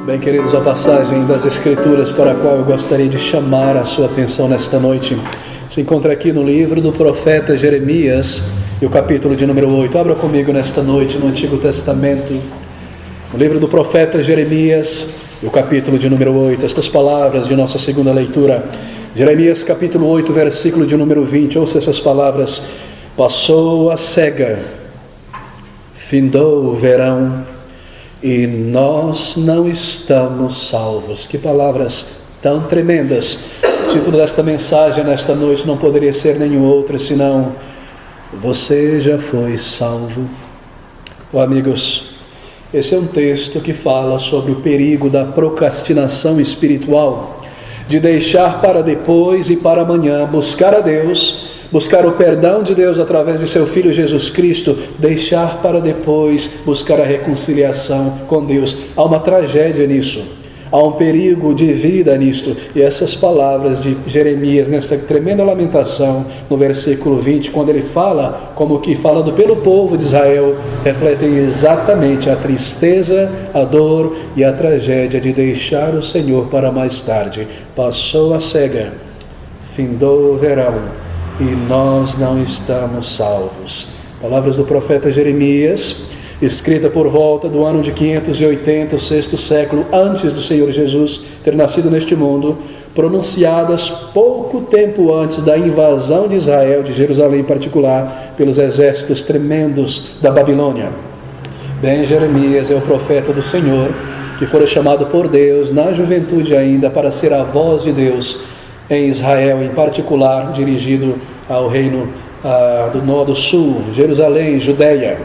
Bem, queridos, a passagem das Escrituras para a qual eu gostaria de chamar a sua atenção nesta noite se encontra aqui no livro do profeta Jeremias, e o capítulo de número 8. Abra comigo nesta noite no Antigo Testamento, no livro do profeta Jeremias, e o capítulo de número 8. Estas palavras de nossa segunda leitura, Jeremias capítulo 8, versículo de número 20. Ouça essas palavras: passou a cega, findou o verão, e nós não estamos salvos. Que palavras tão tremendas! O título desta mensagem nesta noite não poderia ser nenhum outro senão: você já foi salvo. Oh, amigos, esse é um texto que fala sobre o perigo da procrastinação espiritual, de deixar para depois e para amanhã buscar a Deus, buscar o perdão de Deus através de seu Filho Jesus Cristo, deixar para depois buscar a reconciliação com Deus. Há uma tragédia nisso, há um perigo de vida nisto. E essas palavras de Jeremias, nesta tremenda lamentação, no versículo 20, quando ele fala, como que falando pelo povo de Israel, refletem exatamente a tristeza, a dor e a tragédia de deixar o Senhor para mais tarde. Passou a cega, findou o verão, e nós não estamos salvos. Palavras do profeta Jeremias, escrita por volta do ano de 580, o sexto século antes do Senhor Jesus ter nascido neste mundo, pronunciadas pouco tempo antes da invasão de Israel, de Jerusalém em particular, pelos exércitos tremendos da Babilônia. Bem, Jeremias é o profeta do Senhor, que fora chamado por Deus, na juventude ainda, para ser a voz de Deus em Israel, em particular dirigido ao reino do sul, Jerusalém, Judeia,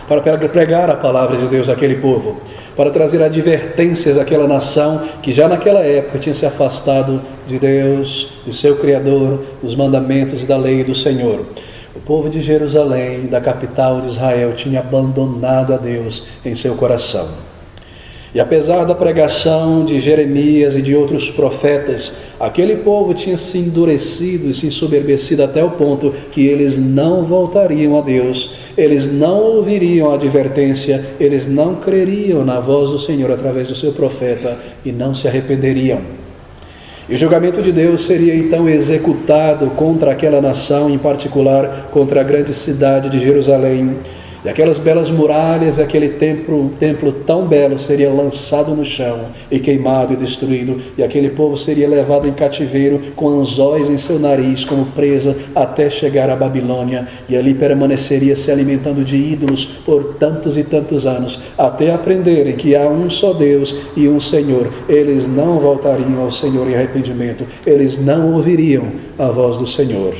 para pregar a palavra de Deus àquele povo, para trazer advertências àquela nação que já naquela época tinha se afastado de Deus, de seu Criador, dos mandamentos e da lei do Senhor. O povo de Jerusalém, da capital de Israel, tinha abandonado a Deus em seu coração. E apesar da pregação de Jeremias e de outros profetas, aquele povo tinha se endurecido e se ensoberbecido até o ponto que eles não voltariam a Deus, eles não ouviriam a advertência, eles não creriam na voz do Senhor através do seu profeta e não se arrependeriam. E o julgamento de Deus seria então executado contra aquela nação, em particular contra a grande cidade de Jerusalém. E aquelas belas muralhas, aquele templo tão belo seria lançado no chão e queimado e destruído, e aquele povo seria levado em cativeiro com anzóis em seu nariz como presa até chegar à Babilônia, e ali permaneceria se alimentando de ídolos por tantos e tantos anos, até aprenderem que há um só Deus e um Senhor. Eles não voltariam ao Senhor em arrependimento, eles não ouviriam a voz do Senhor.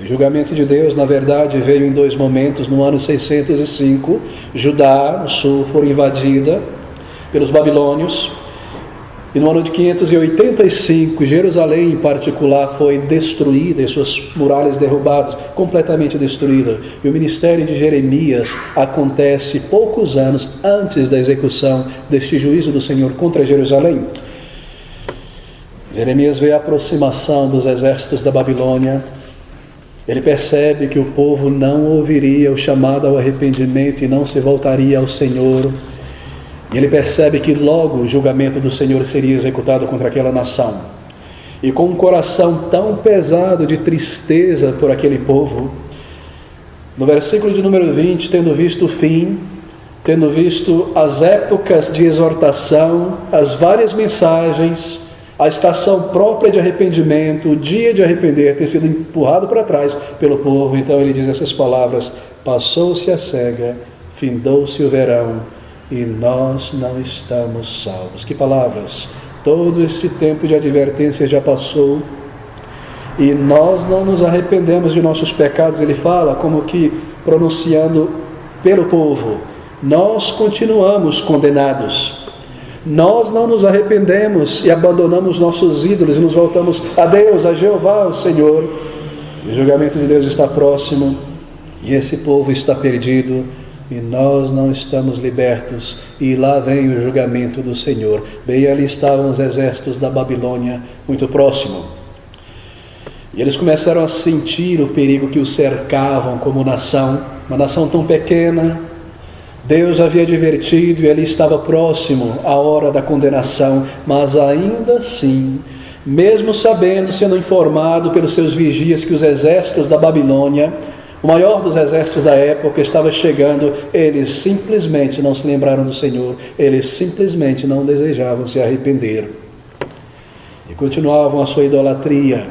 O julgamento de Deus, na verdade, veio em dois momentos. No ano 605, Judá, o sul, foi invadida pelos babilônios. E no ano de 585, Jerusalém, em particular, foi destruída e suas muralhas derrubadas, completamente destruída. E o ministério de Jeremias acontece poucos anos antes da execução deste juízo do Senhor contra Jerusalém. Jeremias vê a aproximação dos exércitos da Babilônia. Ele percebe que o povo não ouviria o chamado ao arrependimento e não se voltaria ao Senhor. E ele percebe que logo o julgamento do Senhor seria executado contra aquela nação. E com um coração tão pesado de tristeza por aquele povo, no versículo de número 20, tendo visto o fim, tendo visto as épocas de exortação, as várias mensagens, a estação própria de arrependimento, o dia de arrepender ter sido empurrado para trás pelo povo, então ele diz essas palavras: passou-se a cega, findou-se o verão, e nós não estamos salvos. Que palavras! Todo este tempo de advertência já passou, e nós não nos arrependemos de nossos pecados. Ele fala como que pronunciando pelo povo: nós continuamos condenados. Nós não nos arrependemos e abandonamos nossos ídolos e nos voltamos a Deus, a Jeová, o Senhor. O julgamento de Deus está próximo e esse povo está perdido e nós não estamos libertos. E lá vem o julgamento do Senhor. Bem, ali estavam os exércitos da Babilônia, muito próximo. E eles começaram a sentir o perigo que os cercavam como nação, uma nação tão pequena, Deus havia advertido e ali estava próximo a hora da condenação, mas ainda assim, mesmo sabendo, sendo informado pelos seus vigias que os exércitos da Babilônia, o maior dos exércitos da época, estava chegando, eles simplesmente não se lembraram do Senhor, eles simplesmente não desejavam se arrepender. E continuavam a sua idolatria,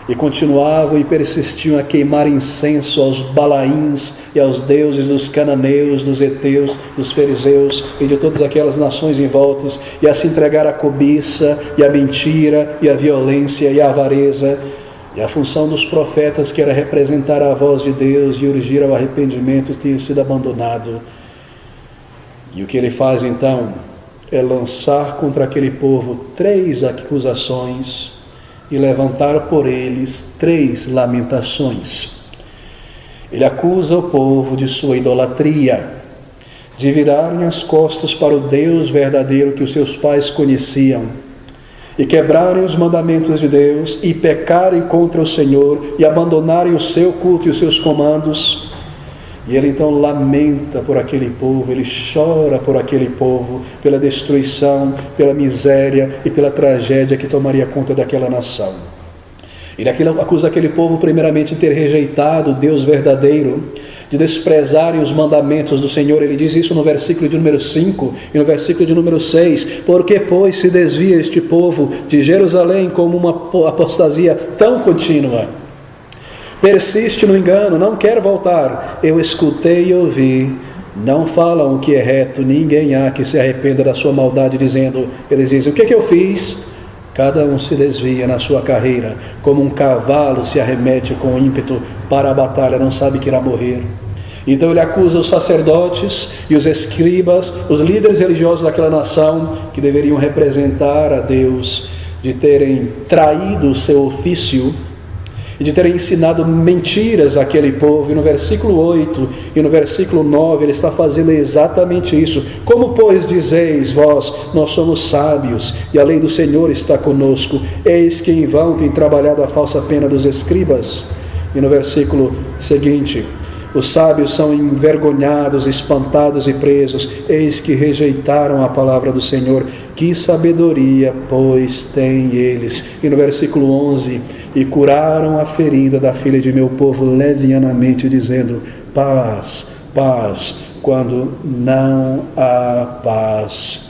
e continuavam e persistiam a queimar incenso aos Balaíns e aos deuses dos cananeus, dos heteus, dos fariseus e de todas aquelas nações em volta, e a se entregar à cobiça, e à mentira, e à violência, e à avareza. E a função dos profetas, que era representar a voz de Deus e urgir ao arrependimento, tinha sido abandonado. E o que ele faz então é lançar contra aquele povo 3 acusações e levantar por eles 3 lamentações. Ele acusa o povo de sua idolatria, de virarem as costas para o Deus verdadeiro que os seus pais conheciam, e quebrarem os mandamentos de Deus, e pecarem contra o Senhor, e abandonarem o seu culto e os seus comandos. E ele então lamenta por aquele povo, ele chora por aquele povo, pela destruição, pela miséria e pela tragédia que tomaria conta daquela nação. Ele acusa aquele povo primeiramente de ter rejeitado o Deus verdadeiro, de desprezarem os mandamentos do Senhor. Ele diz isso no versículo de número 5 e no versículo de número 6. Porque, pois, se desvia este povo de Jerusalém como uma apostasia tão contínua? Persiste no engano, não quer voltar. Eu escutei e ouvi, não falam o que é reto, ninguém há que se arrependa da sua maldade, dizendo, eles dizem, o que é que eu fiz? Cada um se desvia na sua carreira, como um cavalo se arremete com ímpeto para a batalha, não sabe que irá morrer. Então ele acusa os sacerdotes e os escribas, os líderes religiosos daquela nação, que deveriam representar a Deus, de terem traído o seu ofício, e de terem ensinado mentiras àquele povo. E no versículo 8 e no versículo 9 ele está fazendo exatamente isso. Como, pois, dizeis vós, nós somos sábios, e a lei do Senhor está conosco, eis que em vão tem trabalhado a falsa pena dos escribas. E no versículo seguinte, os sábios são envergonhados, espantados e presos, eis que rejeitaram a palavra do Senhor. Que sabedoria, pois, têm eles. E no versículo 11, e curaram a ferida da filha de meu povo levianamente, dizendo, paz, paz, quando não há paz.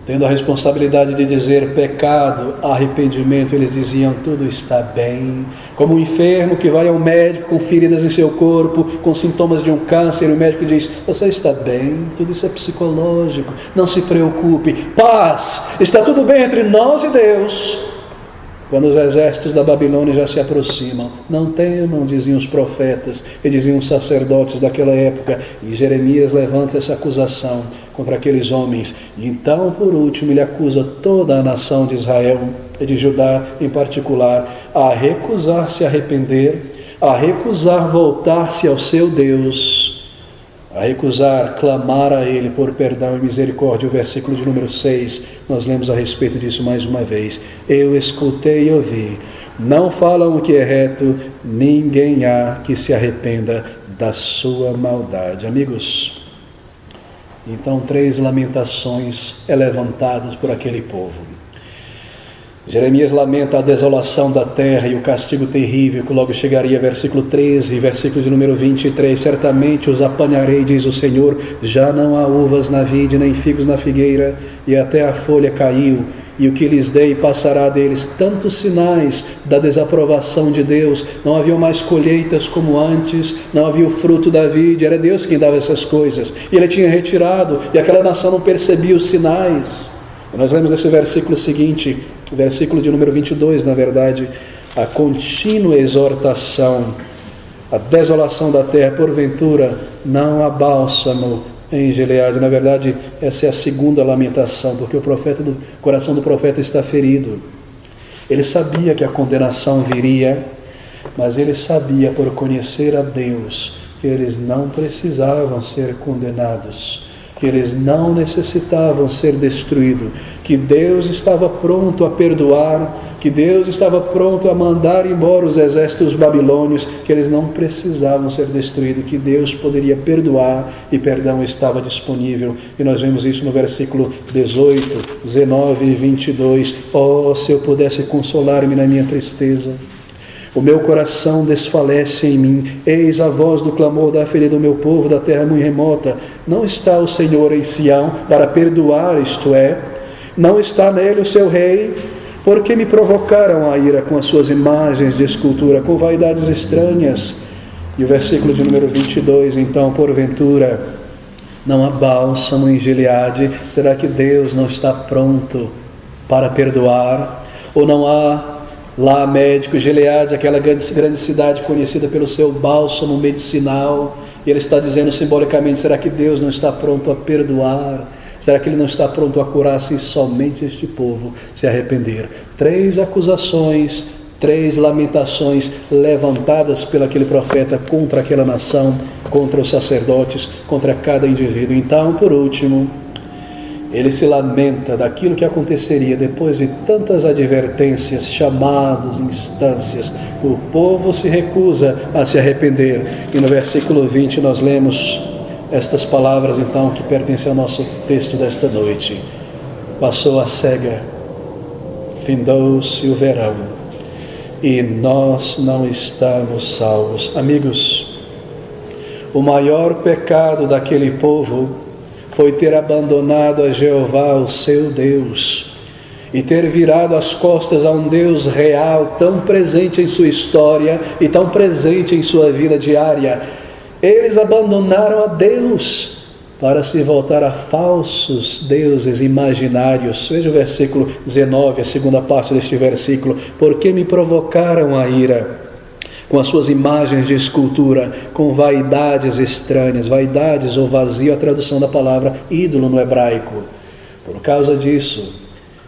Tendo a responsabilidade de dizer pecado, arrependimento, eles diziam, tudo está bem. Como um enfermo que vai ao médico com feridas em seu corpo, com sintomas de um câncer, e o médico diz, você está bem, tudo isso é psicológico, não se preocupe, paz, está tudo bem entre nós e Deus. Quando os exércitos da Babilônia já se aproximam, não temam, diziam os profetas e diziam os sacerdotes daquela época, e Jeremias levanta essa acusação contra aqueles homens. E então, por último, ele acusa toda a nação de Israel e de Judá em particular a recusar se arrepender, a recusar voltar-se ao seu Deus, a recusar clamar a Ele por perdão e misericórdia. O versículo de número 6, nós lemos a respeito disso mais uma vez. Eu escutei e ouvi, não falam o que é reto, ninguém há que se arrependa da sua maldade. Amigos, então 3 lamentações levantadas por aquele povo. Jeremias lamenta a desolação da terra e o castigo terrível que logo chegaria, versículo 13, versículo de número 23, certamente os apanharei, diz o Senhor, já não há uvas na vide, nem figos na figueira, e até a folha caiu, e o que lhes dei passará deles. Tantos sinais da desaprovação de Deus, não haviam mais colheitas como antes, não havia o fruto da vide, era Deus quem dava essas coisas, e Ele tinha retirado, e aquela nação não percebia os sinais. E nós lemos esse versículo seguinte, versículo de número 22, na verdade, a contínua exortação, a desolação da terra, porventura não há bálsamo em Gileade. Na verdade, essa é a segunda lamentação, porque o coração do profeta está ferido. Ele sabia que a condenação viria, mas ele sabia, por conhecer a Deus, que eles não precisavam ser condenados, que eles não necessitavam ser destruídos, que Deus estava pronto a perdoar, que Deus estava pronto a mandar embora os exércitos babilônios, que eles não precisavam ser destruídos, que Deus poderia perdoar e perdão estava disponível. E nós vemos isso no versículo 18, 19 e 22. Oh, se eu pudesse consolar-me na minha tristeza! O meu coração desfalece em mim. Eis a voz do clamor da ferida do meu povo, da terra muito remota. Não está o Senhor em Sião para perdoar, isto é, não está nele o seu rei. Porque me provocaram a ira com as suas imagens de escultura, com vaidades estranhas. E o versículo de número 22, então, porventura, não há bálsamo em Gileade? Será que Deus não está pronto para perdoar? Ou não há lá médico, Gileade, aquela grande cidade conhecida pelo seu bálsamo medicinal? E ele está dizendo simbolicamente, será que Deus não está pronto a perdoar? Será que Ele não está pronto a curar se somente este povo se arrepender? 3 acusações, 3 lamentações levantadas pelo aquele profeta contra aquela nação, contra os sacerdotes, contra cada indivíduo. Então, por último, ele se lamenta daquilo que aconteceria depois de tantas advertências, chamados, instâncias. O povo se recusa a se arrepender. E no versículo 20 nós lemos estas palavras, então, que pertencem ao nosso texto desta noite. Passou a cega, findou-se o verão, e nós não estamos salvos. Amigos, o maior pecado daquele povo foi ter abandonado a Jeová, o seu Deus, e ter virado as costas a um Deus real, tão presente em sua história e tão presente em sua vida diária. Eles abandonaram a Deus para se voltar a falsos deuses imaginários. Veja o versículo 19, a segunda parte deste versículo. Porque me provocaram a ira com as suas imagens de escultura, com vaidades estranhas. Vaidades ou vazio, a tradução da palavra ídolo no hebraico. Por causa disso,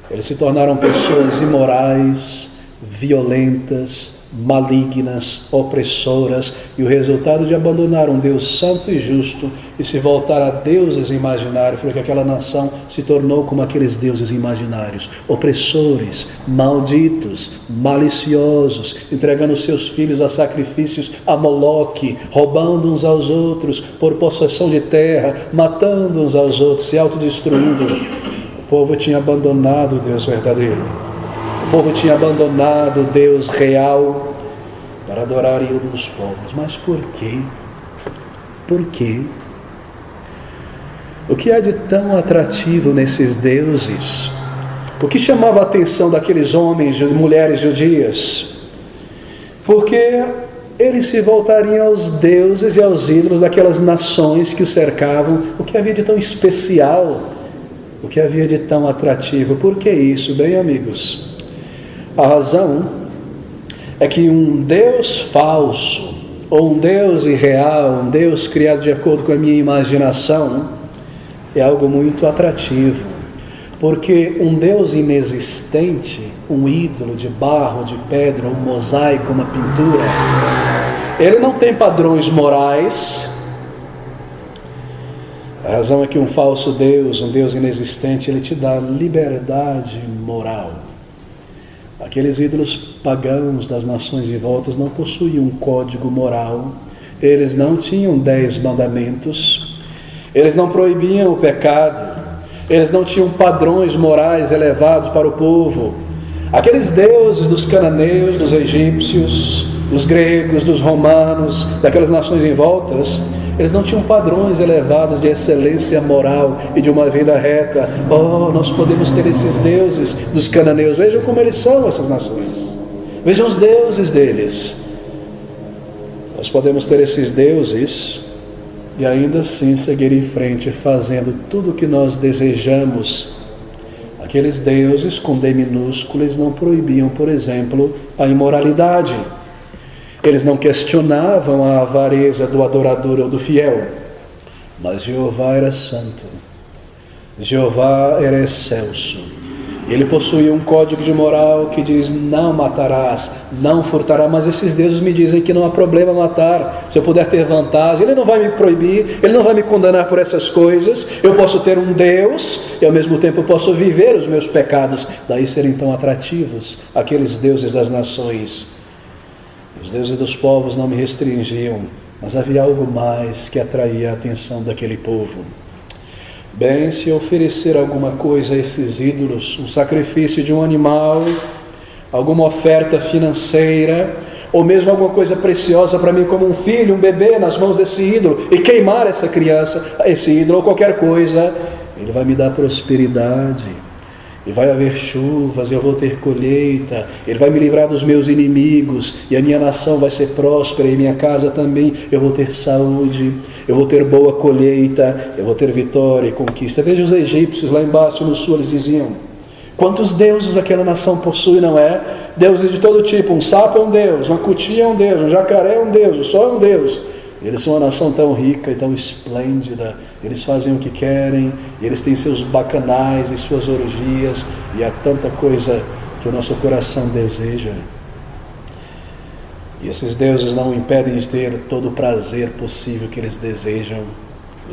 eles se tornaram pessoas imorais, violentas, malignas, opressoras, e o resultado de abandonar um Deus santo e justo e se voltar a deuses imaginários foi que aquela nação se tornou como aqueles deuses imaginários, opressores, malditos, maliciosos, entregando seus filhos a sacrifícios a Moloque, roubando uns aos outros por possessão de terra, matando uns aos outros, se autodestruindo. O povo tinha abandonado o Deus verdadeiro. O povo tinha abandonado o Deus real para adorar ídolos dos povos. Mas por quê? Por quê? O que há de tão atrativo nesses deuses? O que chamava a atenção daqueles homens e mulheres judias? Porque eles se voltariam aos deuses e aos ídolos daquelas nações que o cercavam. O que havia de tão especial? O que havia de tão atrativo? Por que isso? Bem, amigos, a razão é que um Deus falso, ou um Deus irreal, um Deus criado de acordo com a minha imaginação, é algo muito atrativo. Porque um Deus inexistente, um ídolo de barro, de pedra, um mosaico, uma pintura, ele não tem padrões morais. A razão é que um falso Deus, um Deus inexistente, ele te dá liberdade moral. Aqueles ídolos pagãos das nações em volta não possuíam um código moral, eles não tinham 10 mandamentos, eles não proibiam o pecado, eles não tinham padrões morais elevados para o povo. Aqueles deuses dos cananeus, dos egípcios, dos gregos, dos romanos, daquelas nações em voltas, eles não tinham padrões elevados de excelência moral e de uma vida reta. Oh, nós podemos ter esses deuses dos cananeus. Vejam como eles são, essas nações. Vejam os deuses deles. Nós podemos ter esses deuses e ainda assim seguir em frente, fazendo tudo o que nós desejamos. Aqueles deuses com D minúsculo, eles não proibiam, por exemplo, a imoralidade. Eles não questionavam a avareza do adorador ou do fiel. Mas Jeová era santo. Jeová era excelso. Ele possuía um código de moral que diz: não matarás, não furtarás. Mas esses deuses me dizem que não há problema matar. Se eu puder ter vantagem, Ele não vai me proibir, Ele não vai me condenar por essas coisas. Eu posso ter um Deus e ao mesmo tempo eu posso viver os meus pecados. Daí serem tão atrativos aqueles deuses das nações. Os deuses dos povos não me restringiam, mas havia algo mais que atraía a atenção daquele povo. Bem, se oferecer alguma coisa a esses ídolos, um sacrifício de um animal, alguma oferta financeira, ou mesmo alguma coisa preciosa para mim, como um filho, um bebê nas mãos desse ídolo, e queimar essa criança, esse ídolo, ou qualquer coisa, Ele vai me dar prosperidade, e vai haver chuvas, eu vou ter colheita, Ele vai me livrar dos meus inimigos, e a minha nação vai ser próspera, e minha casa também, eu vou ter saúde, eu vou ter boa colheita, eu vou ter vitória e conquista. Veja os egípcios lá embaixo no sul, eles diziam: quantos deuses aquela nação possui, não é? Deuses de todo tipo, um sapo é um deus, uma cutia é um deus, um jacaré é um deus, o sol é um deus. Eles são uma nação tão rica e tão esplêndida, eles fazem o que querem, eles têm seus bacanais e suas orgias, e há tanta coisa que o nosso coração deseja. E esses deuses não impedem de ter todo o prazer possível que eles desejam.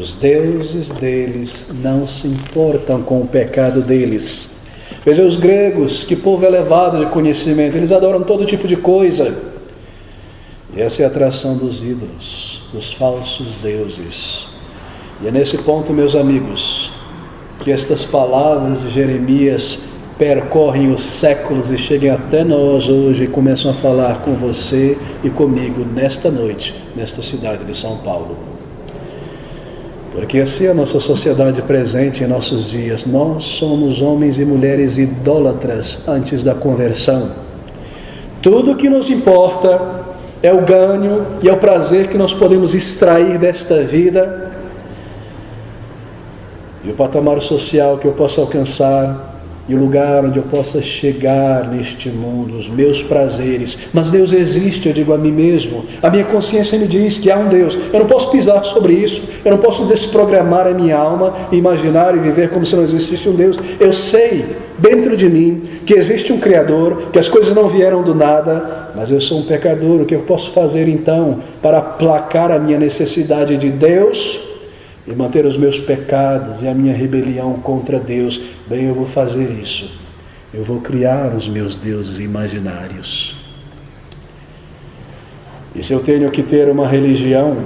Os deuses deles não se importam com o pecado deles. Veja os gregos, que povo elevado de conhecimento, eles adoram todo tipo de coisa. E essa é a atração dos ídolos, dos falsos deuses. E é nesse ponto, meus amigos, que estas palavras de Jeremias percorrem os séculos e chegam até nós hoje e começam a falar com você e comigo nesta noite, nesta cidade de São Paulo. Porque assim é a nossa sociedade presente em nossos dias. Nós somos homens e mulheres idólatras antes da conversão. Tudo que nos importa é o ganho e é o prazer que nós podemos extrair desta vida e o patamar social que eu possa alcançar e o lugar onde eu possa chegar neste mundo, os meus prazeres. Mas Deus existe, eu digo a mim mesmo. A minha consciência me diz que há um Deus. Eu não posso pisar sobre isso, eu não posso desprogramar a minha alma e imaginar e viver como se não existisse um Deus. Eu sei, dentro de mim, que existe um Criador, que as coisas não vieram do nada, mas eu sou um pecador. O que eu posso fazer então para aplacar a minha necessidade de Deus e manter os meus pecados e a minha rebelião contra Deus? Bem, eu vou fazer isso. Eu vou criar os meus deuses imaginários. E se eu tenho que ter uma religião,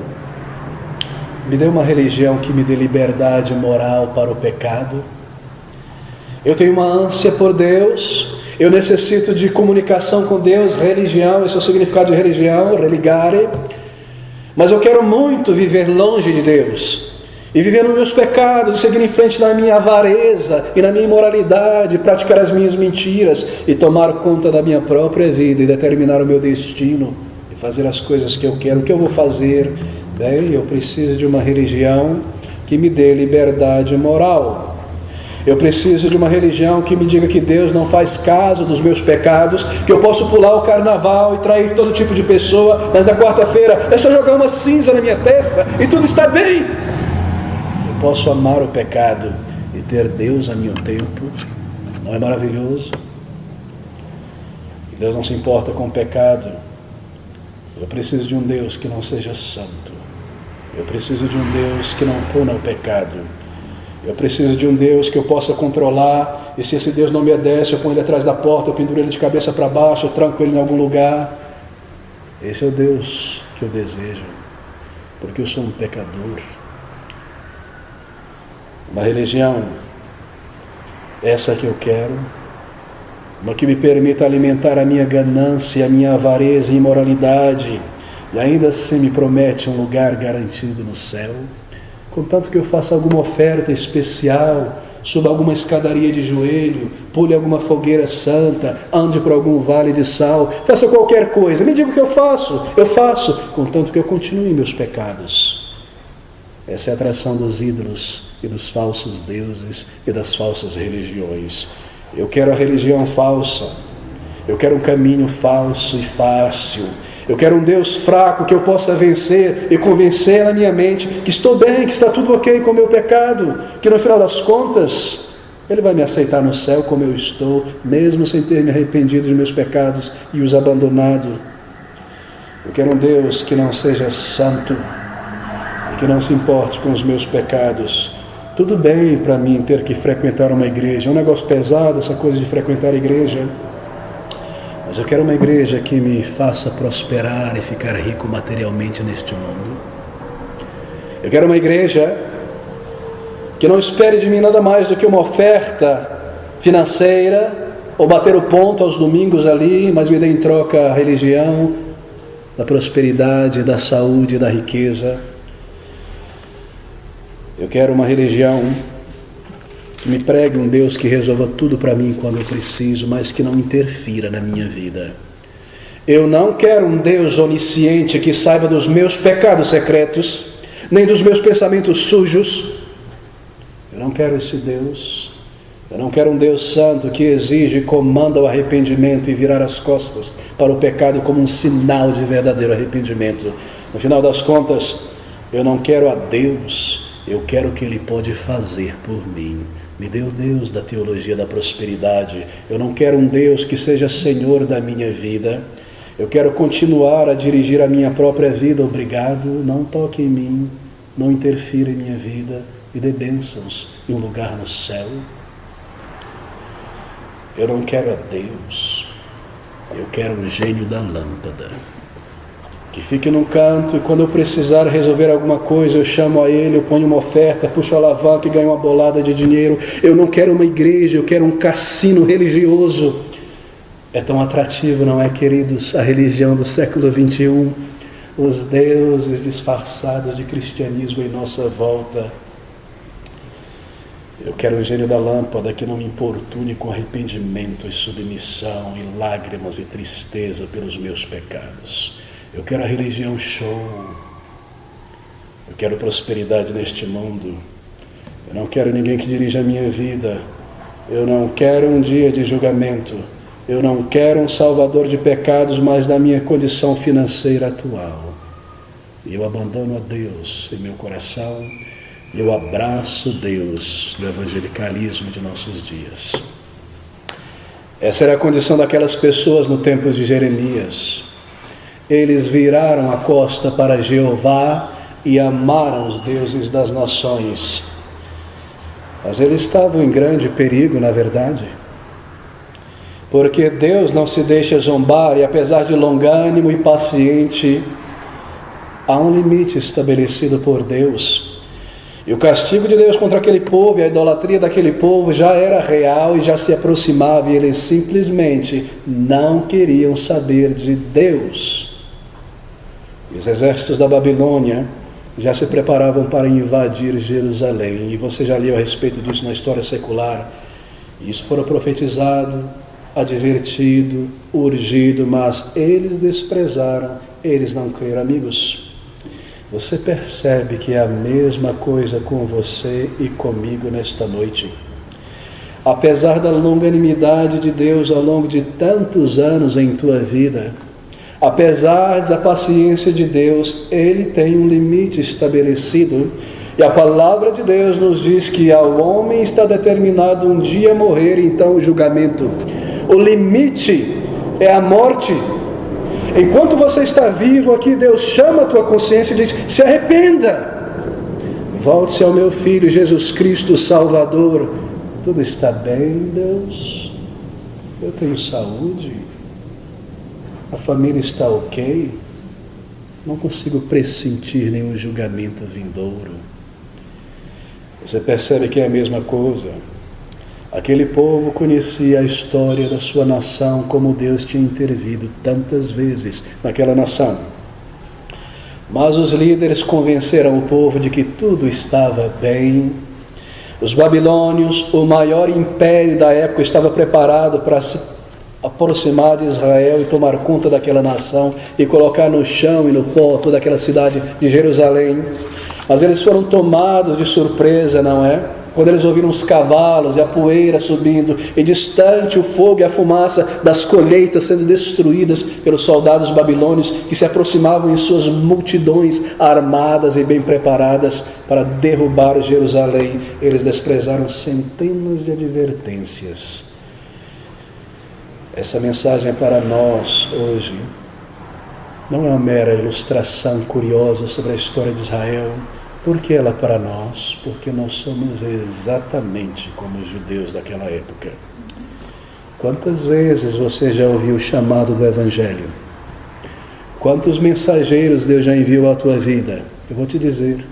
me dê uma religião que me dê liberdade moral para o pecado. Eu tenho uma ânsia por Deus, eu necessito de comunicação com Deus, religião, esse é o significado de religião, religare. Mas eu quero muito viver longe de Deus e viver nos meus pecados, e seguir em frente na minha avareza e na minha imoralidade, praticar as minhas mentiras e tomar conta da minha própria vida e determinar o meu destino e fazer as coisas que eu quero. O que eu vou fazer? Bem, eu preciso de uma religião que me dê liberdade moral. Eu preciso de uma religião que me diga que Deus não faz caso dos meus pecados, que eu posso pular o carnaval e trair todo tipo de pessoa, mas na quarta-feira é só jogar uma cinza na minha testa e tudo está bem. Eu posso amar o pecado e ter Deus a meu tempo. Não é maravilhoso? Deus não se importa com o pecado. Eu preciso de um Deus que não seja santo. Eu preciso de um Deus que não puna o pecado. Eu preciso de um Deus que eu possa controlar, e se esse Deus não me obedece, eu ponho ele atrás da porta, eu penduro ele de cabeça para baixo, eu tranco ele em algum lugar. Esse é o Deus que eu desejo, porque eu sou um pecador. Uma religião, essa que eu quero, uma que me permita alimentar a minha ganância, a minha avareza e imoralidade, e ainda assim me promete um lugar garantido no céu. Contanto que eu faça alguma oferta especial, suba alguma escadaria de joelho, pule alguma fogueira santa, ande por algum vale de sal, faça qualquer coisa, me diga o que eu faço, contanto que eu continue em meus pecados. Essa é a atração dos ídolos e dos falsos deuses e das falsas religiões. Eu quero a religião falsa, eu quero um caminho falso e fácil. Eu quero um Deus fraco que eu possa vencer e convencer na minha mente que estou bem, que está tudo ok com o meu pecado, que no final das contas Ele vai me aceitar no céu como eu estou, mesmo sem ter me arrependido de meus pecados e os abandonado. Eu quero um Deus que não seja santo e que não se importe com os meus pecados. Tudo bem para mim ter que frequentar uma igreja. É um negócio pesado essa coisa de frequentar a igreja. Mas eu quero uma igreja que me faça prosperar e ficar rico materialmente neste mundo. Eu quero uma igreja que não espere de mim nada mais do que uma oferta financeira ou bater o ponto aos domingos ali, mas me dê em troca a religião da prosperidade, da saúde, da riqueza. Eu quero uma religião que me pregue um Deus que resolva tudo para mim quando eu preciso, mas que não interfira na minha vida. Eu não quero um Deus onisciente que saiba dos meus pecados secretos, nem dos meus pensamentos sujos. Eu não quero esse Deus. Eu não quero um Deus santo que exige e comanda o arrependimento e virar as costas para o pecado como um sinal de verdadeiro arrependimento. No final das contas, eu não quero a Deus, eu quero o que Ele pode fazer por mim. Me dê o Deus da teologia da prosperidade. Eu não quero um Deus que seja Senhor da minha vida. Eu quero continuar a dirigir a minha própria vida. Obrigado, não toque em mim, não interfira em minha vida. Me dê bênçãos e um lugar no céu. Eu não quero a Deus, eu quero um gênio da lâmpada, que fique num canto e quando eu precisar resolver alguma coisa, eu chamo a ele, eu ponho uma oferta, puxo a alavanca e ganho uma bolada de dinheiro. Eu não quero uma igreja, eu quero um cassino religioso. É tão atrativo, não é, queridos, a religião do século XXI, os deuses disfarçados de cristianismo em nossa volta. Eu quero o gênio da lâmpada que não me importune com arrependimento e submissão e lágrimas e tristeza pelos meus pecados. Eu quero a religião show. Eu quero prosperidade neste mundo. Eu não quero ninguém que dirija a minha vida. Eu não quero um dia de julgamento. Eu não quero um salvador de pecados, mas da minha condição financeira atual. E eu abandono a Deus em meu coração. Eu abraço Deus do evangelicalismo de nossos dias. Essa era a condição daquelas pessoas no tempo de Jeremias. Eles viraram a costa para Jeová e amaram os deuses das nações. Mas eles estavam em grande perigo, na verdade. Porque Deus não se deixa zombar e apesar de longânimo e paciente, há um limite estabelecido por Deus. E o castigo de Deus contra aquele povo e a idolatria daquele povo já era real e já se aproximava, e eles simplesmente não queriam saber de Deus. E os exércitos da Babilônia já se preparavam para invadir Jerusalém, e você já leu a respeito disso na história secular. Isso fora profetizado, advertido, urgido, mas eles desprezaram, eles não creram. Amigos, você percebe que é a mesma coisa com você e comigo nesta noite. Apesar da longanimidade de Deus ao longo de tantos anos em tua vida, apesar da paciência de Deus, Ele tem um limite estabelecido. E a palavra de Deus nos diz que ao homem está determinado um dia morrer, então o julgamento. O limite é a morte. Enquanto você está vivo aqui, Deus chama a tua consciência e diz: se arrependa, volte-se ao meu Filho Jesus Cristo Salvador. Tudo está bem, Deus? Eu tenho saúde? A família está ok? Não consigo pressentir nenhum julgamento vindouro. Você percebe que é a mesma coisa. Aquele povo conhecia a história da sua nação, como Deus tinha intervido tantas vezes naquela nação. Mas os líderes convenceram o povo de que tudo estava bem. Os babilônios, o maior império da época, estava preparado para se aproximar de Israel e tomar conta daquela nação e colocar no chão e no pó toda aquela cidade de Jerusalém. Mas eles foram tomados de surpresa, não é? quando eles ouviram os cavalos e a poeira subindo, e distante o fogo e a fumaça das colheitas sendo destruídas pelos soldados babilônios que se aproximavam em suas multidões armadas e bem preparadas para derrubar Jerusalém, eles desprezaram centenas de advertências. Essa mensagem é para nós hoje. Não é uma mera ilustração curiosa sobre a história de Israel. Por que ela é para nós? Porque nós somos exatamente como os judeus daquela época. Quantas vezes você já ouviu o chamado do Evangelho? Quantos mensageiros Deus já enviou à tua vida? Eu vou te dizer.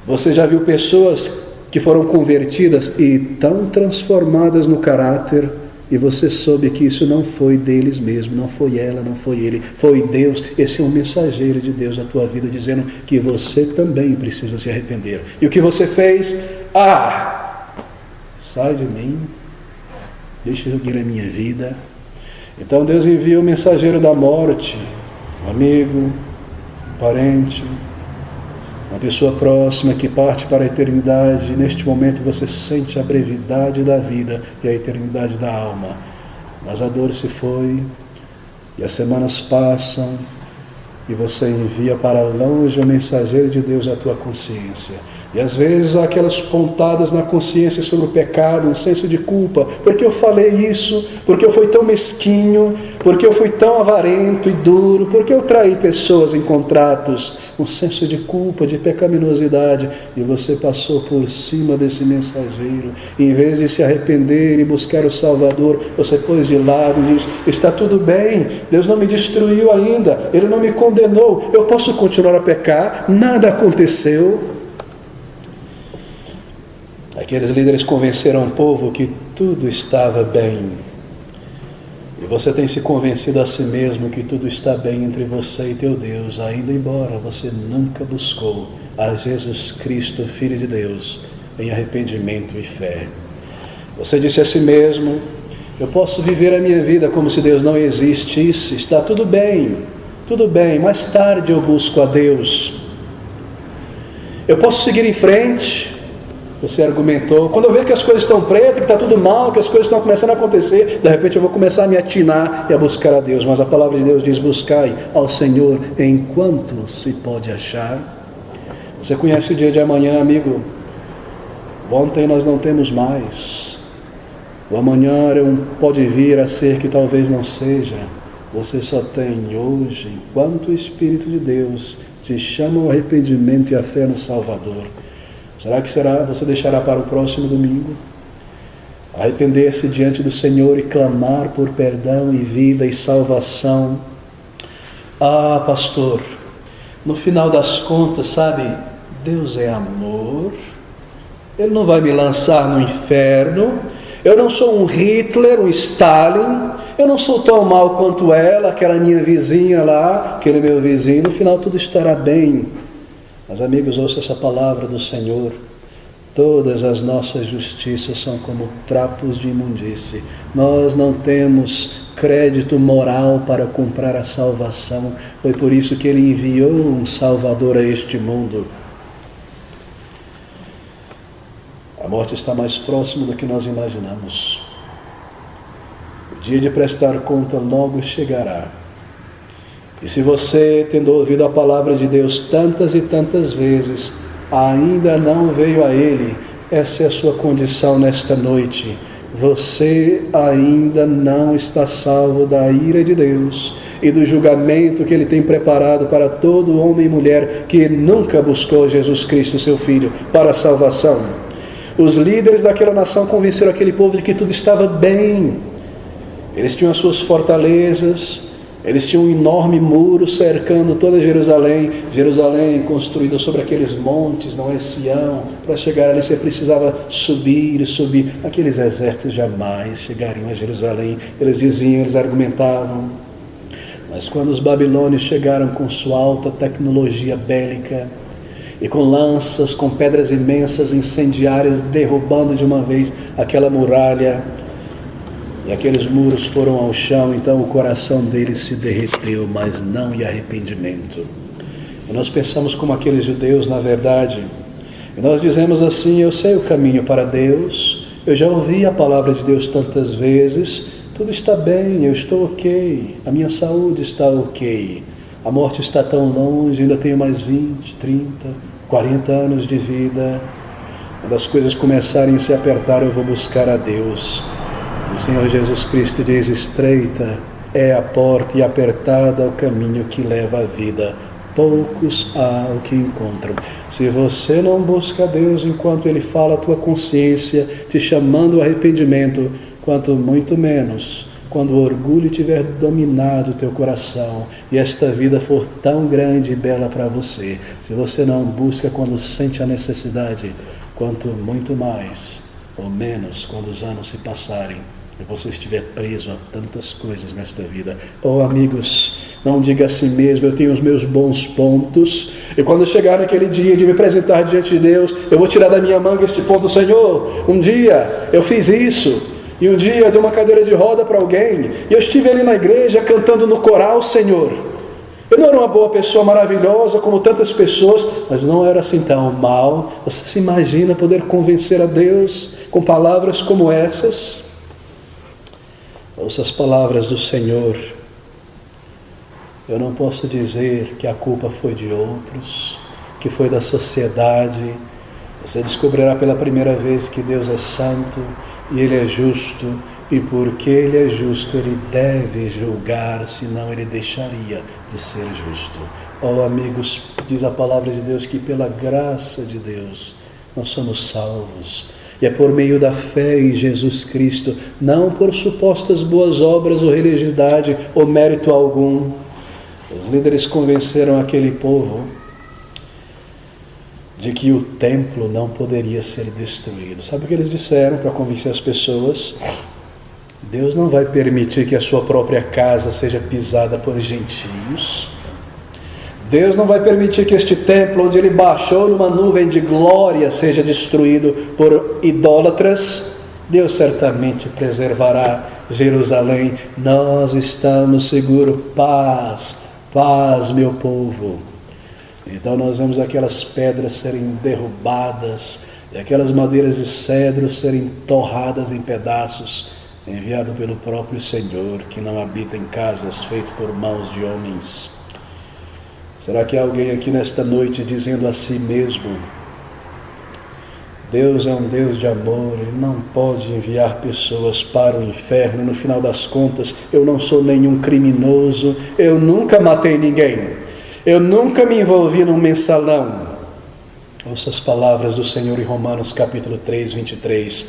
Você já viu pessoas que foram convertidas e tão transformadas no caráter, e você soube que isso não foi deles mesmos, não foi ela, não foi ele, foi Deus. Esse é um mensageiro de Deus na tua vida, dizendo que você também precisa se arrepender. E o que você fez? Sai de mim, deixa eu seguir a minha vida. Então Deus envia o mensageiro da morte, um amigo, um parente, uma pessoa próxima que parte para a eternidade. Neste momento você sente a brevidade da vida e a eternidade da alma. Mas a dor se foi, e as semanas passam, e você envia para longe o mensageiro de Deus à tua consciência. E às vezes há aquelas pontadas na consciência sobre o pecado, um senso de culpa. Porque eu falei isso? Porque eu fui tão mesquinho? Porque eu fui tão avarento e duro? Porque eu traí pessoas em contratos? Um senso de culpa, de pecaminosidade. E você passou por cima desse mensageiro. E em vez de se arrepender e buscar o Salvador, você pôs de lado e diz: está tudo bem, Deus não me destruiu ainda, Ele não me condenou, eu posso continuar a pecar, nada aconteceu. Aqueles líderes convenceram o povo que tudo estava bem. E você tem se convencido a si mesmo que tudo está bem entre você e teu Deus, ainda embora você nunca buscou a Jesus Cristo, Filho de Deus, em arrependimento e fé. Você disse a si mesmo: eu posso viver a minha vida como se Deus não existisse, está tudo bem, mais tarde eu busco a Deus. Eu posso seguir em frente. Você argumentou: quando eu ver que as coisas estão pretas, que está tudo mal, que as coisas estão começando a acontecer, de repente eu vou começar a me atinar e a buscar a Deus. Mas a palavra de Deus diz: buscai ao Senhor enquanto se pode achar. Você conhece o dia de amanhã, amigo? Ontem nós não temos mais. O amanhã pode vir a ser que talvez não seja. Você só tem hoje, enquanto o Espírito de Deus te chama ao arrependimento e à fé no Salvador. Será que você deixará para o próximo domingo? Arrepender-se diante do Senhor e clamar por perdão e vida e salvação. Pastor, no final das contas, sabe, Deus é amor. Ele não vai me lançar no inferno. Eu não sou um Hitler, um Stalin. Eu não sou tão mal quanto ela, aquela minha vizinha lá, aquele meu vizinho. No final tudo estará bem. Mas amigos, ouça essa palavra do Senhor: todas as nossas justiças são como trapos de imundície. Nós não temos crédito moral para comprar a salvação. Foi por isso que Ele enviou um Salvador a este mundo. A morte está mais próxima do que nós imaginamos. O dia de prestar conta logo chegará. E se você, tendo ouvido a palavra de Deus tantas e tantas vezes, ainda não veio a Ele, essa é a sua condição nesta noite. Você ainda não está salvo da ira de Deus e do julgamento que Ele tem preparado para todo homem e mulher que nunca buscou Jesus Cristo, seu Filho, para a salvação. Os líderes daquela nação convenceram aquele povo de que tudo estava bem. Eles tinham as suas fortalezas. Eles tinham um enorme muro cercando toda Jerusalém. Jerusalém construída sobre aqueles montes, não é Sião. Para chegar ali você precisava subir. Aqueles exércitos jamais chegariam a Jerusalém. Eles diziam, eles argumentavam. Mas quando os babilônios chegaram com sua alta tecnologia bélica, e com lanças, com pedras imensas incendiárias, derrubando de uma vez aquela muralha, e aqueles muros foram ao chão, então o coração deles se derreteu, mas não em arrependimento. E nós pensamos como aqueles judeus, na verdade, E nós dizemos assim: eu sei o caminho para Deus, eu já ouvi a palavra de Deus tantas vezes, tudo está bem, eu estou ok, a minha saúde está ok, a morte está tão longe, ainda tenho mais 20, 30, 40 anos de vida. Quando as coisas começarem a se apertar, eu vou buscar a Deus. O Senhor Jesus Cristo diz: estreita é a porta e apertada o caminho que leva à vida, poucos há o que encontram. Se você não busca a Deus enquanto Ele fala a tua consciência, te chamando ao arrependimento, quanto muito menos quando o orgulho tiver dominado o teu coração e esta vida for tão grande e bela para você, se você não busca quando sente a necessidade, quanto muito mais ou menos quando os anos se passarem e você estiver preso a tantas coisas nesta vida. Oh amigos, não diga a si mesmo: eu tenho os meus bons pontos, e quando chegar naquele dia de me apresentar diante de Deus, eu vou tirar da minha manga este ponto. Senhor, um dia eu fiz isso, e um dia eu dei uma cadeira de roda para alguém, e eu estive ali na igreja cantando no coral. Senhor, eu não era uma boa pessoa maravilhosa como tantas pessoas, mas não era assim tão mal. Você se imagina poder convencer a Deus com palavras como essas? Ouça as palavras do Senhor: eu não posso dizer que a culpa foi de outros, que foi da sociedade. Você descobrirá pela primeira vez que Deus é santo e Ele é justo, e porque Ele é justo, Ele deve julgar, senão Ele deixaria de ser justo. Oh amigos, diz a palavra de Deus que pela graça de Deus nós somos salvos. E é por meio da fé em Jesus Cristo, não por supostas boas obras ou religiosidade ou mérito algum. Os líderes convenceram aquele povo de que o templo não poderia ser destruído. Sabe o que eles disseram para convencer as pessoas? Deus não vai permitir que a sua própria casa seja pisada por gentios. Deus não vai permitir que este templo, onde Ele baixou numa nuvem de glória, seja destruído por idólatras. Deus certamente preservará Jerusalém. Nós estamos seguros. Paz, paz, meu povo. Então nós vemos aquelas pedras serem derrubadas, e aquelas madeiras de cedro serem torradas em pedaços, enviado pelo próprio Senhor, que não habita em casas feitas por mãos de homens. Será que há alguém aqui nesta noite dizendo a si mesmo: Deus é um Deus de amor, Ele não pode enviar pessoas para o inferno, no final das contas, eu não sou nenhum criminoso, eu nunca matei ninguém, eu nunca me envolvi num mensalão. Ouça as palavras do Senhor em Romanos capítulo 3, 23.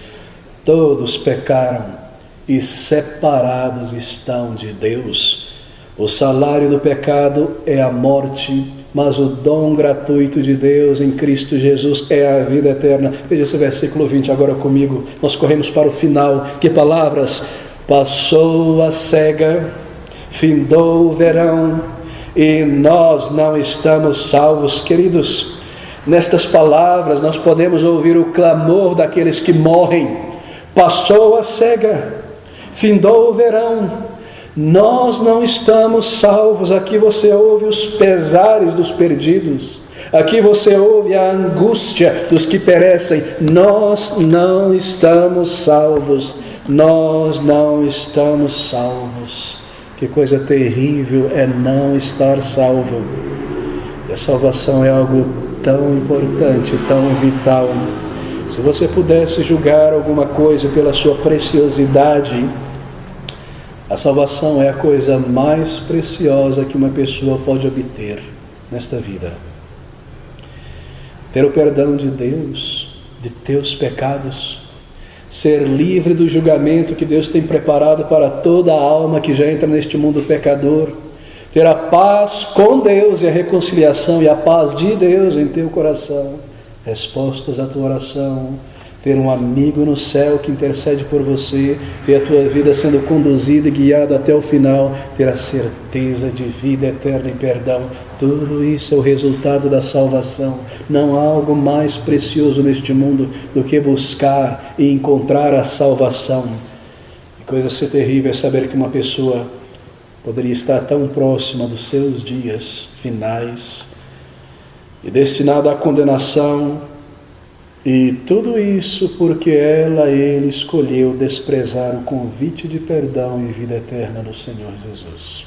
Todos pecaram e separados estão de Deus. O salário do pecado é a morte, mas o dom gratuito de Deus em Cristo Jesus é a vida eterna. Veja esse versículo 20 agora comigo. Nós corremos para o final. Que palavras! Passou a cega, findou o verão, e nós não estamos salvos, queridos. Nestas palavras nós podemos ouvir o clamor daqueles que morrem. Passou a cega, findou o verão, nós não estamos salvos. Aqui você ouve os pesares dos perdidos, aqui você ouve a angústia dos que perecem. Nós não estamos salvos, nós não estamos salvos. Que coisa terrível é não estar salvo. E a salvação é algo tão importante, tão vital. Se você pudesse julgar alguma coisa pela sua preciosidade, a salvação é a coisa mais preciosa que uma pessoa pode obter nesta vida. Ter o perdão de Deus, de teus pecados, ser livre do julgamento que Deus tem preparado para toda a alma que já entra neste mundo pecador, ter a paz com Deus e a reconciliação e a paz de Deus em teu coração, respostas à tua oração, ter um amigo no céu que intercede por você, ter a tua vida sendo conduzida e guiada até o final, ter a certeza de vida eterna e perdão. Tudo isso é o resultado da salvação. Não há algo mais precioso neste mundo do que buscar e encontrar a salvação. E coisa ser terrível é saber que uma pessoa poderia estar tão próxima dos seus dias finais e destinada à condenação, E tudo isso porque ele escolheu desprezar o convite de perdão e vida eterna do Senhor Jesus.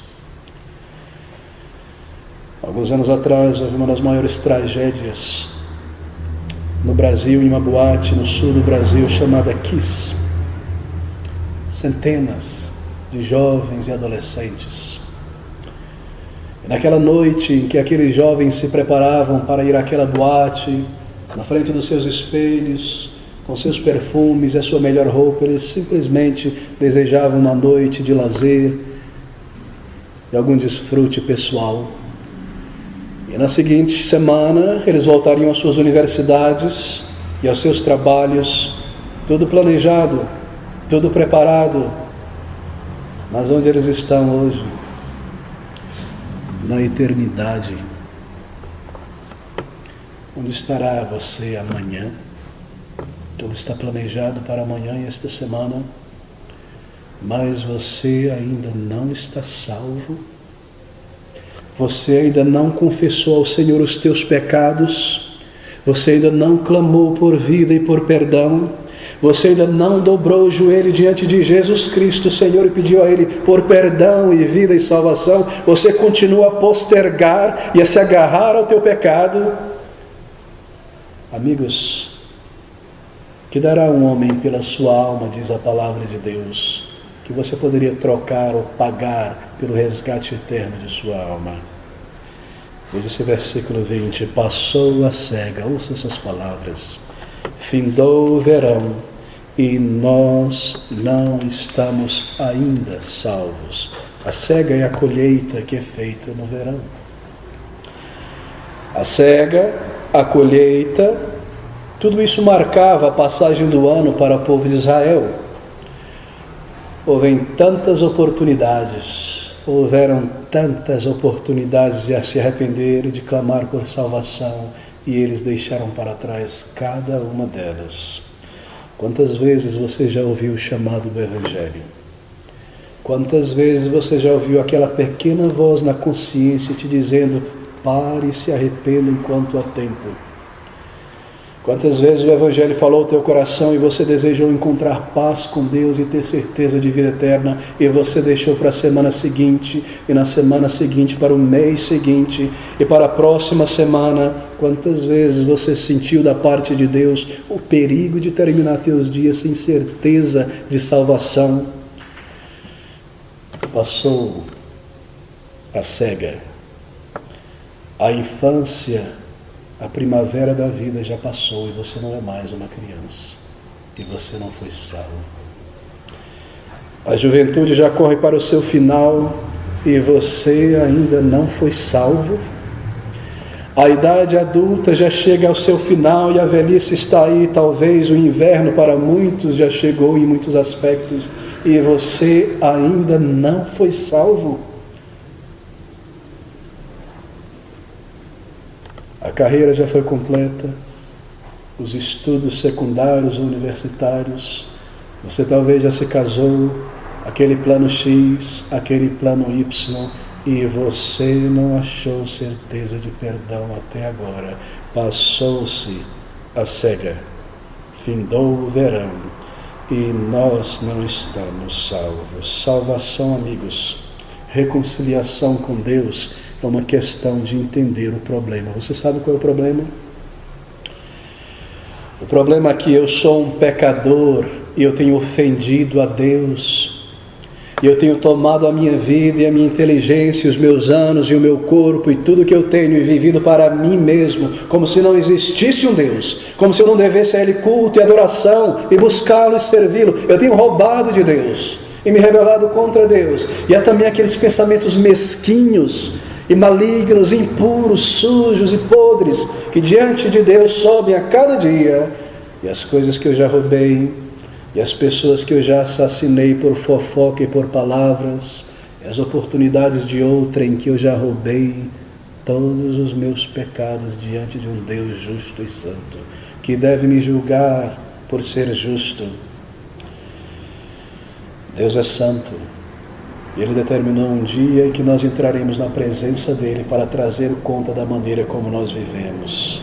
Alguns anos atrás, houve uma das maiores tragédias no Brasil, em uma boate no sul do Brasil chamada Kiss. Centenas de jovens e adolescentes. E naquela noite em que aqueles jovens se preparavam para ir àquela boate, na frente dos seus espelhos, com seus perfumes e a sua melhor roupa, eles simplesmente desejavam uma noite de lazer e algum desfrute pessoal. E na seguinte semana, eles voltariam às suas universidades e aos seus trabalhos, tudo planejado, tudo preparado. Mas onde eles estão hoje? Na eternidade. Onde estará você amanhã? Tudo está planejado para amanhã e esta semana, mas você ainda não está salvo. Você ainda não confessou ao Senhor os teus pecados. Você ainda não clamou por vida e por perdão. Você ainda não dobrou o joelho diante de Jesus Cristo, Senhor, e pediu a Ele por perdão e vida e salvação. Você continua a postergar e a se agarrar ao teu pecado. Amigos, que dará um homem pela sua alma, diz a palavra de Deus, que você poderia trocar ou pagar pelo resgate eterno de sua alma. Diz esse versículo 20, passou a cega, ouça essas palavras, findou o verão e nós não estamos ainda salvos. A cega é a colheita que é feita no verão. A cega, a colheita, tudo isso marcava a passagem do ano para o povo de Israel. Houveram tantas oportunidades de se arrepender e de clamar por salvação, e eles deixaram para trás cada uma delas. Quantas vezes você já ouviu o chamado do Evangelho? Quantas vezes você já ouviu aquela pequena voz na consciência te dizendo: pare e se arrependa enquanto há tempo? Quantas vezes o Evangelho falou ao teu coração e você desejou encontrar paz com Deus e ter certeza de vida eterna, e você deixou para a semana seguinte, e na semana seguinte para o mês seguinte, e para a próxima semana? Quantas vezes você sentiu da parte de Deus o perigo de terminar teus dias sem certeza de salvação? Passou a cega. A infância, a primavera da vida já passou e você não é mais uma criança. E você não foi salvo. A juventude já corre para o seu final e você ainda não foi salvo. A idade adulta já chega ao seu final e a velhice está aí. Talvez o inverno para muitos já chegou em muitos aspectos e você ainda não foi salvo. A carreira já foi completa, os estudos secundários ou universitários, você talvez já se casou, aquele plano X, aquele plano Y, e você não achou certeza de perdão até agora. Passou-se a cega, findou o verão, e nós não estamos salvos. Salvação, amigos, reconciliação com Deus, é uma questão de entender o problema. Você sabe qual é o problema? O problema é que eu sou um pecador e eu tenho ofendido a Deus. E eu tenho tomado a minha vida e a minha inteligência, os meus anos e o meu corpo e tudo que eu tenho e vivido para mim mesmo, como se não existisse um Deus, como se eu não devesse a Ele culto e adoração e buscá-lo e servi-lo. Eu tenho roubado de Deus e me rebelado contra Deus. E há também aqueles pensamentos mesquinhos e malignos, impuros, sujos e podres, que diante de Deus sobem a cada dia, e as coisas que eu já roubei, e as pessoas que eu já assassinei por fofoca e por palavras, e as oportunidades de outrem que eu já roubei, todos os meus pecados diante de um Deus justo e santo, que deve me julgar por ser justo. Deus é santo. E Ele determinou um dia em que nós entraremos na presença dEle para trazer conta da maneira como nós vivemos.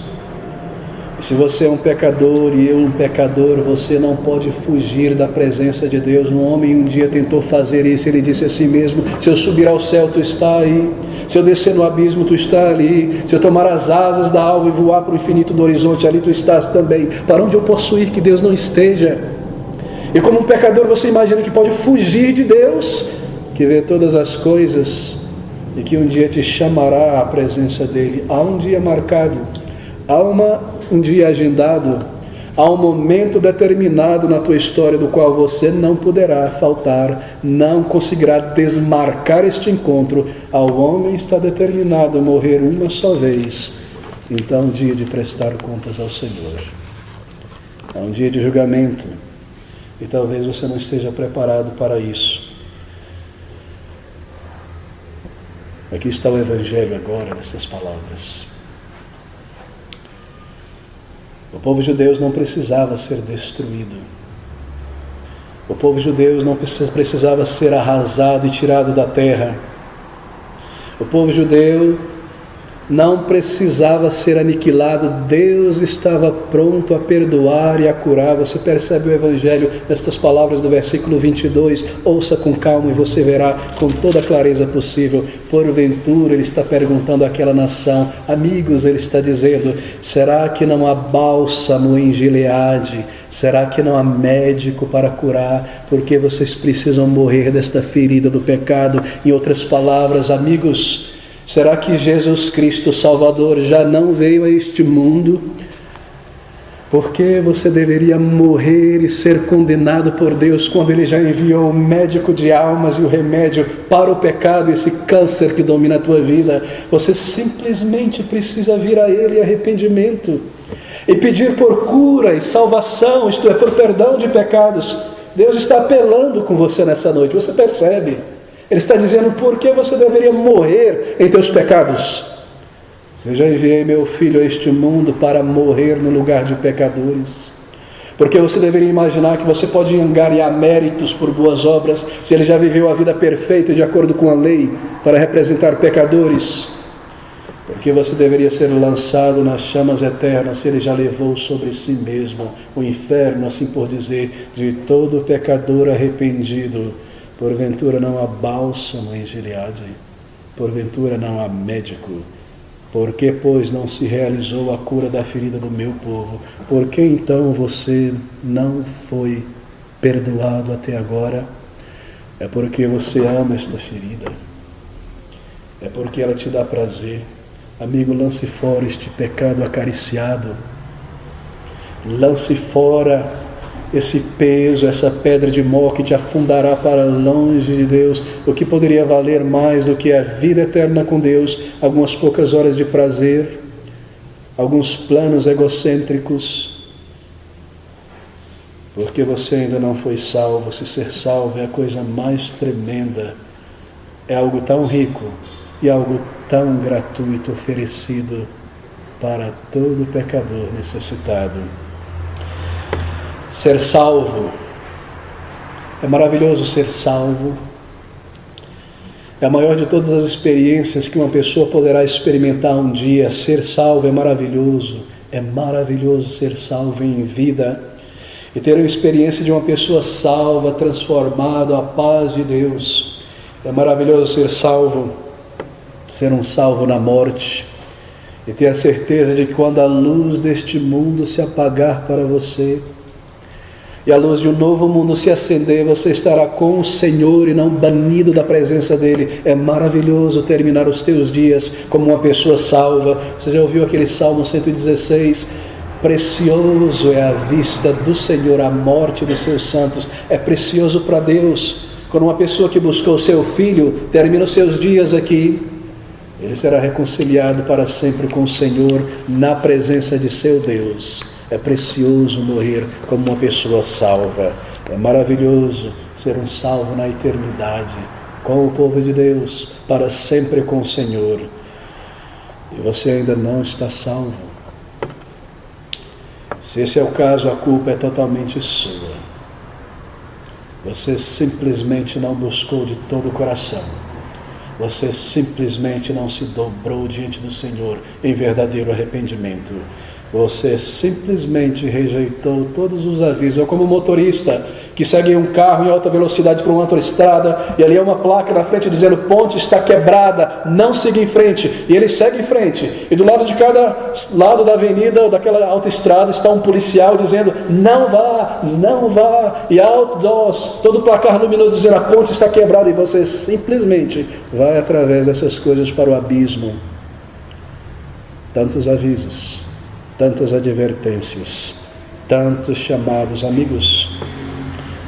E se você é um pecador e eu um pecador, você não pode fugir da presença de Deus. Um homem um dia tentou fazer isso, ele disse a si mesmo: se eu subir ao céu, tu está aí. Se eu descer no abismo, tu está ali. Se eu tomar as asas da alva e voar para o infinito do horizonte, ali tu estás também. Para onde eu posso ir que Deus não esteja? E como um pecador, você imagina que pode fugir de Deus, que vê todas as coisas e que um dia te chamará à presença dele. Há um dia marcado, há um dia agendado, há um momento determinado na tua história do qual você não poderá faltar, não conseguirá desmarcar este encontro. Ao homem está determinado morrer uma só vez. Então, um dia de prestar contas ao Senhor. É um dia de julgamento. E talvez você não esteja preparado para isso. Aqui está o Evangelho agora, nessas palavras. O povo judeu não precisava ser destruído. O povo judeu não precisava ser arrasado e tirado da terra. O povo judeu não precisava ser aniquilado. Deus estava pronto a perdoar e a curar. Você percebe o Evangelho nestas palavras do versículo 22. Ouça com calma e você verá com toda a clareza possível. Porventura, ele está perguntando àquela nação: amigos, ele está dizendo, será que não há bálsamo em Gileade? Será que não há médico para curar? Porque vocês precisam morrer desta ferida do pecado? Em outras palavras, amigos, será que Jesus Cristo Salvador já não veio a este mundo? Por que você deveria morrer e ser condenado por Deus quando Ele já enviou o médico de almas e o remédio para o pecado, esse câncer que domina a tua vida? Você simplesmente precisa vir a Ele em arrependimento e pedir por cura e salvação, isto é, por perdão de pecados. Deus está apelando com você nessa noite, você percebe? Ele está dizendo: por que você deveria morrer em teus pecados? Eu já enviei meu filho a este mundo para morrer no lugar de pecadores. Porque você deveria imaginar que você pode angariar méritos por boas obras, se ele já viveu a vida perfeita de acordo com a lei, para representar pecadores. Porque você deveria ser lançado nas chamas eternas, se ele já levou sobre si mesmo o inferno, assim por dizer, de todo pecador arrependido. Porventura não há bálsamo em Gileade, porventura não há médico. Por que, pois, não se realizou a cura da ferida do meu povo? Por que então você não foi perdoado até agora? É porque você ama esta ferida, é porque ela te dá prazer. Amigo, lance fora este pecado acariciado, lance fora esse peso, essa pedra de mó que te afundará para longe de Deus, o que poderia valer mais do que a vida eterna com Deus, algumas poucas horas de prazer, alguns planos egocêntricos, porque você ainda não foi salvo. Se ser salvo é a coisa mais tremenda, é algo tão rico e algo tão gratuito oferecido para todo pecador necessitado. Ser salvo, é maravilhoso ser salvo, é a maior de todas as experiências que uma pessoa poderá experimentar um dia. Ser salvo é maravilhoso ser salvo em vida, e ter a experiência de uma pessoa salva, transformada à paz de Deus. É maravilhoso ser salvo, ser um salvo na morte, e ter a certeza de que quando a luz deste mundo se apagar para você, e a luz de um novo mundo se acender, você estará com o Senhor e não banido da presença dEle. É maravilhoso terminar os teus dias como uma pessoa salva. Você já ouviu aquele Salmo 116? Precioso é a vista do Senhor, a morte dos seus santos. É precioso para Deus quando uma pessoa que buscou o seu filho termina os seus dias aqui. Ele será reconciliado para sempre com o Senhor na presença de seu Deus. É precioso morrer como uma pessoa salva. É maravilhoso ser um salvo na eternidade, com o povo de Deus, para sempre com o Senhor. E você ainda não está salvo. Se esse é o caso, a culpa é totalmente sua. Você simplesmente não buscou de todo o coração. Você simplesmente não se dobrou diante do Senhor em verdadeiro arrependimento. Você simplesmente rejeitou todos os avisos. Ou como motorista que segue um carro em alta velocidade por uma autoestrada e ali é uma placa na frente dizendo ponte está quebrada, não siga em frente. E ele segue em frente. E do lado de cada lado da avenida ou daquela autoestrada está um policial dizendo não vá, não vá. E outdoors, todo o placar luminoso dizendo a ponte está quebrada. E você simplesmente vai através dessas coisas para o abismo. Tantos avisos, tantas advertências, tantos chamados. Amigos,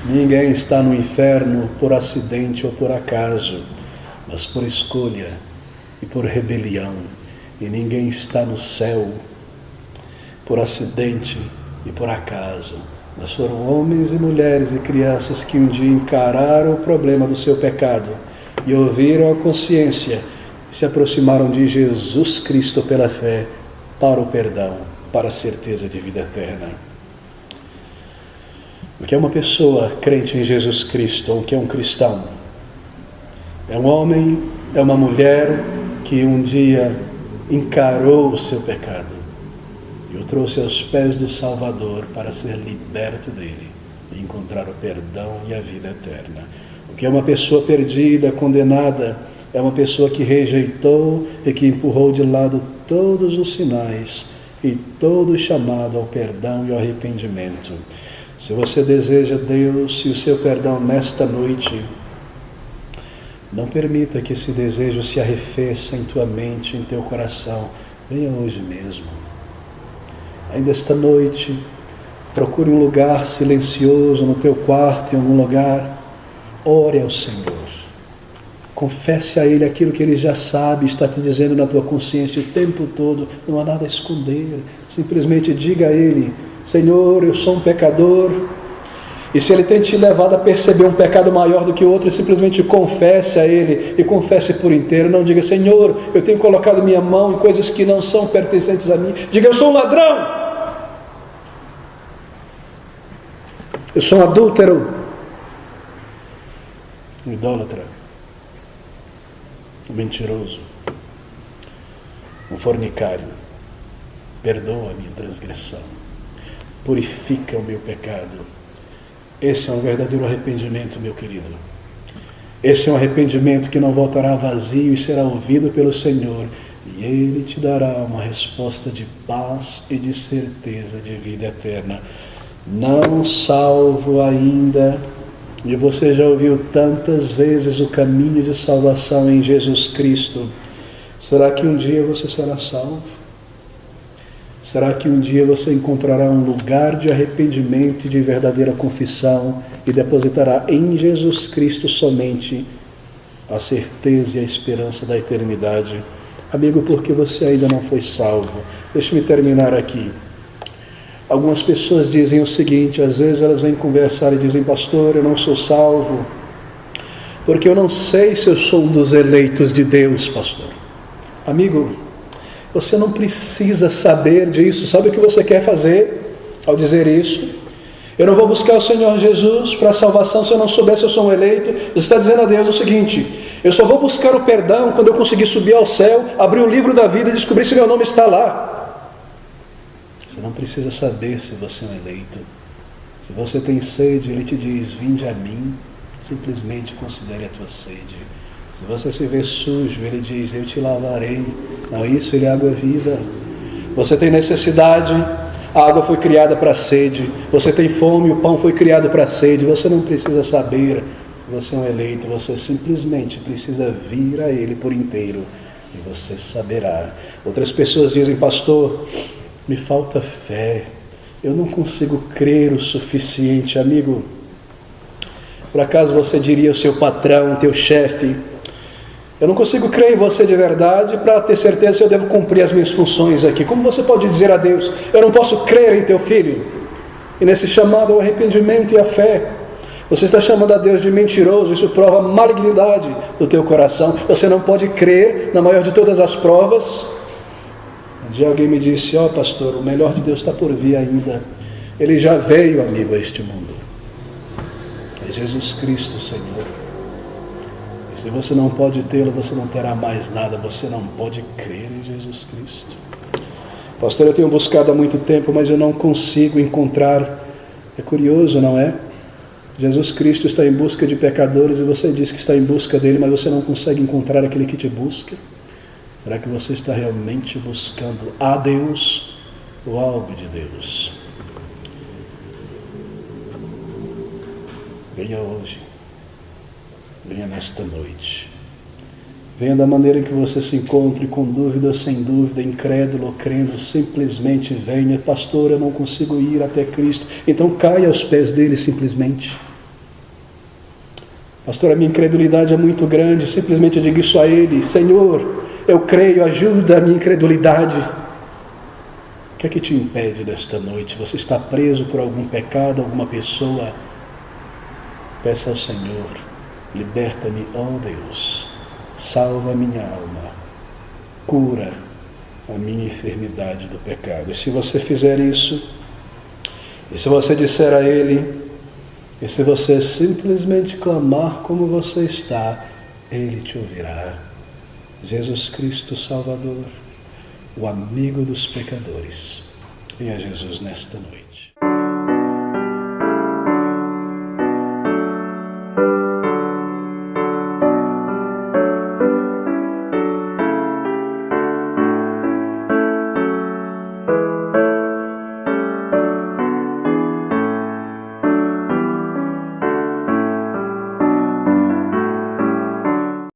ninguém está no inferno por acidente ou por acaso, mas por escolha e por rebelião. E ninguém está no céu por acidente e por acaso, mas foram homens e mulheres e crianças que um dia encararam o problema do seu pecado e ouviram a consciência e se aproximaram de Jesus Cristo pela fé para o perdão, para a certeza de vida eterna. O que é uma pessoa crente em Jesus Cristo, o que é um cristão? É um homem, é uma mulher que um dia encarou o seu pecado e o trouxe aos pés do Salvador para ser liberto dele e encontrar o perdão e a vida eterna. O que é uma pessoa perdida, condenada? É uma pessoa que rejeitou e que empurrou de lado todos os sinais e todo o chamado ao perdão e ao arrependimento. Se você deseja Deus e o seu perdão nesta noite, não permita que esse desejo se arrefeça em tua mente, em teu coração. Venha hoje mesmo. Ainda esta noite, procure um lugar silencioso no teu quarto, em algum lugar. Ore ao Senhor. Confesse a Ele aquilo que Ele já sabe, está te dizendo na tua consciência o tempo todo. Não há nada a esconder. Simplesmente diga a Ele: Senhor, eu sou um pecador. E se Ele tem te levado a perceber um pecado maior do que o outro, simplesmente confesse a Ele e confesse por inteiro. Não diga: Senhor, eu tenho colocado minha mão em coisas que não são pertencentes a mim. Diga: eu sou um ladrão. Eu sou um adúltero. Um idólatra. Um mentiroso, um fornicário. Perdoa a minha transgressão, purifica o meu pecado. Esse é um verdadeiro arrependimento, meu querido. Esse é um arrependimento que não voltará vazio e será ouvido pelo Senhor, e Ele te dará uma resposta de paz e de certeza de vida eterna. Não salvo ainda. E você já ouviu tantas vezes o caminho de salvação em Jesus Cristo. Será que um dia você será salvo? Será que um dia você encontrará um lugar de arrependimento e de verdadeira confissão e depositará em Jesus Cristo somente a certeza e a esperança da eternidade? Amigo, por que você ainda não foi salvo? Deixe-me terminar aqui. Algumas pessoas dizem o seguinte, às vezes elas vêm conversar e dizem: pastor, eu não sou salvo, porque eu não sei se eu sou um dos eleitos de Deus, pastor. Amigo, você não precisa saber disso. Sabe o que você quer fazer ao dizer isso? Eu não vou buscar o Senhor Jesus para a salvação se eu não souber se eu sou um eleito. Você está dizendo a Deus o seguinte: eu só vou buscar o perdão quando eu conseguir subir ao céu, abrir o livro da vida e descobrir se meu nome está lá. Você não precisa saber se você é um eleito. Se você tem sede, Ele te diz: vinde a mim. Simplesmente considere a tua sede. Se você se vê sujo, Ele diz: eu te lavarei. Não, isso Ele é água viva. Você tem necessidade, a água foi criada para a sede. Você tem fome, o pão foi criado para a sede. Você não precisa saber que você é um eleito. Você simplesmente precisa vir a Ele por inteiro e você saberá. Outras pessoas dizem: pastor, me falta fé, eu não consigo crer o suficiente. Amigo, por acaso você diria ao seu patrão, teu chefe: eu não consigo crer em você de verdade para ter certeza se eu devo cumprir as minhas funções aqui? Como você pode dizer a Deus: eu não posso crer em teu filho? E nesse chamado ao arrependimento e à fé, você está chamando a Deus de mentiroso. Isso prova a malignidade do teu coração. Você não pode crer na maior de todas as provas. Um dia alguém me disse: ó pastor, o melhor de Deus está por vir ainda. Ele já veio, amigo, a este mundo. É Jesus Cristo, Senhor. E se você não pode tê-lo, você não terá mais nada. Você não pode crer em Jesus Cristo. Pastor, eu tenho buscado há muito tempo, mas eu não consigo encontrar. É curioso, não é? Jesus Cristo está em busca de pecadores e você diz que está em busca dele, mas você não consegue encontrar aquele que te busca. Será que você está realmente buscando a Deus ou algo de Deus? Venha hoje, venha nesta noite. Venha da maneira em que você se encontre, com dúvida ou sem dúvida, incrédulo ou crendo, simplesmente venha. Pastor, eu não consigo ir até Cristo. Então caia aos pés dele simplesmente. Pastor, a minha incredulidade é muito grande. Simplesmente diga isso a ele: Senhor, eu creio, ajuda a minha incredulidade. O que é que te impede desta noite? Você está preso por algum pecado, alguma pessoa? Peça ao Senhor: liberta-me, ó Deus. Salva a minha alma, cura a minha enfermidade do pecado. E se você fizer isso, e se você disser a Ele, e se você simplesmente clamar como você está, Ele te ouvirá. Jesus Cristo Salvador, o amigo dos pecadores. Venha Jesus nesta noite.